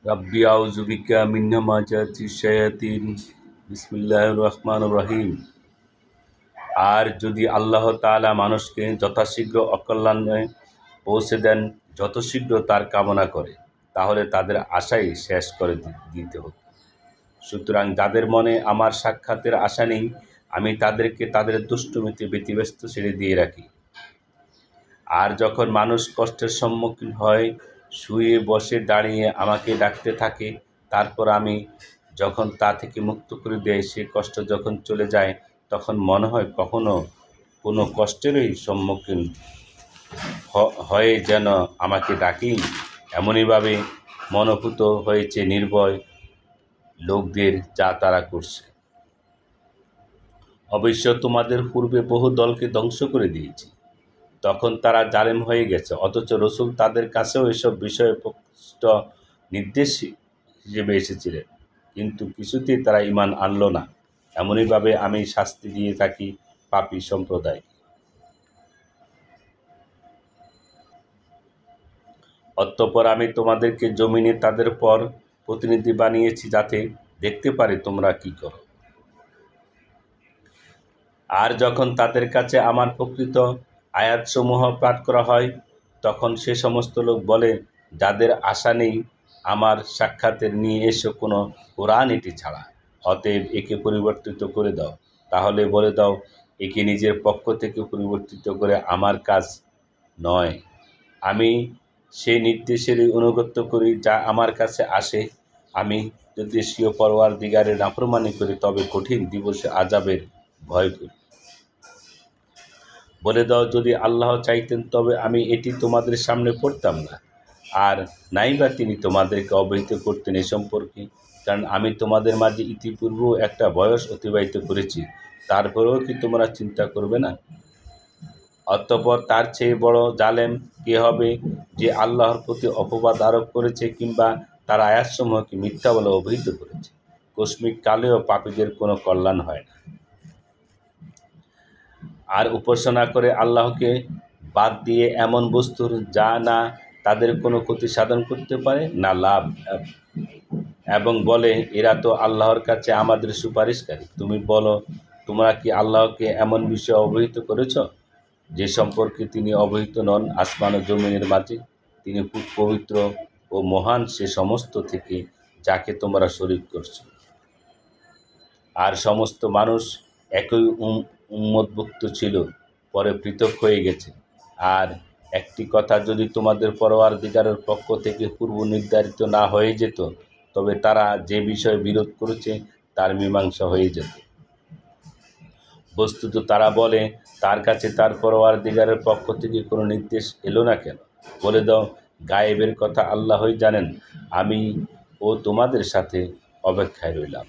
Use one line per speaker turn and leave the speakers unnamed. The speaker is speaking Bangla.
রাব্বি আউযু বিকা মিন হামাযাতিশ শায়াতিন বিসমিল্লাহির রহমানির রহিম। আর যদি আল্লাহ তাআলা মানুষকে যথাশীঘ্র অকল্যাণে পৌঁছে দেন, যত শীঘ্র তার কামনা করে, তাহলে তাদের আশাই শেষ করে দিতে হতো। সুতরাং যাদের মনে আমার সাক্ষাতের আশা নেই, আমি তাদেরকে তাদের দুষ্টুমিতে ব্যতিব্যস্ত ছেড়ে দিয়ে রাখি। আর যখন মানুষ কষ্টের সম্মুখীন হয়, শুয়ে বসে দাঁড়িয়ে আমাকে ডাকতে থাকে, তারপর আমি যখন তা থেকে মুক্ত করে দেই, সে কষ্ট যখন চলে যায়, তখন মনে হয় কখনো কোনো কষ্টেরই সম্মুখীন হয়ে যেন আমাকে ডাকি। এমনইভাবে মনোভূত হয়েছে নির্ভয় লোকদের যা তারা করছে। অবশ্য তোমাদের পূর্বে বহু দলকে ধ্বংস করে দিয়েছি, তখন তারা জালেম হয়ে গেছে, অথচ রসুল তাদের কাছেও এসব বিষয়ে স্পষ্ট নির্দেশ হিসেবে এসেছিলেন, কিন্তু কিছুতেই তারা ঈমান আনল না। এমনইভাবে আমি শাস্তি দিয়ে থাকি পাপী সম্প্রদায়। অতঃপর আমি তোমাদেরকে জমিনে তাদের পর প্রতিনিধি বানিয়েছি, যাতে দেখতে পারি তোমরা কি করো। আর যখন তাদের কাছে আমার প্রকৃত আয়াতসমূহ পাঠ করা হয়, তখন সে সমস্ত লোক বলে, যাদের আশা নেই আমার সাক্ষাতের, নিয়ে এসো কোনো কোরআন এটি ছাড়া, অতএব একে পরিবর্তিত করে দাও। তাহলে বলে দাও, একে নিজের পক্ষ থেকে পরিবর্তিত করে আমার কাজ নয়। আমি সেই নির্দেশেরই অনুগত্য করি যা আমার কাছে আসে। আমি যদি স্বীয় পরওয়ারদিগারের নাফরমানি করি, তবে কঠিন দিবসে আযাবের ভয় করি। বলে দাও, যদি আল্লাহ চাইতেন তবে আমি এটি তোমাদের সামনে পড়তাম না, আর নাইবা তিনি তোমাদেরকে অবহিত করতেন এ সম্পর্কে, কারণ আমি তোমাদের মাঝে ইতিপূর্বেও একটা বয়স অতিবাহিত করেছি। তারপরেও কি তোমরা চিন্তা করবে না? অতঃপর তার চেয়ে বড় জালেম কে হবে, যে আল্লাহর প্রতি অপবাদ আরোপ করেছে কিংবা তার আয়াতসমূহকে মিথ্যা বলে অভিহিত করেছে। কৌশমিক কালেও পাপীদের কোনো কল্যাণ হয় না। আর উপাসনা করে আল্লাহকে বাদ দিয়ে এমন বস্তুর যা না তাদের কোনো ক্ষতি সাধন করতে পারে না লাভ, এবং বলে, এরা তো আল্লাহর কাছে আমাদের সুপারিশকারী। তুমি বলো, তোমরা কি আল্লাহকে এমন বিষয়ে অবহিত করেছ যে সম্পর্কে তিনি অবহিত নন? আসমান ও জমিনের মাঝে তিনি পবিত্র ও মহান সে সমস্ত থেকে যাকে তোমরা শরীক করছ। আর সমস্ত মানুষ একই উম্মতভুক্ত ছিল, পরে পৃথক হয়ে গেছে। আর একটি কথা যদি তোমাদের পরওয়ারদিগারের পক্ষ থেকে পূর্ব নির্ধারিত না হয়ে যেত, তবে তারা যে বিষয়ে বিরোধ করেছে তার মীমাংসা হয়ে যেত। বস্তুত তারা বলে, তার কাছে তার পরওয়ারদিগারের পক্ষ থেকে কোনো নির্দেশ এলো না কেন? বলে দাও, গায়েবের কথা আল্লাহই জানেন, আমি ও তোমাদের সাথে অপেক্ষায় রইলাম।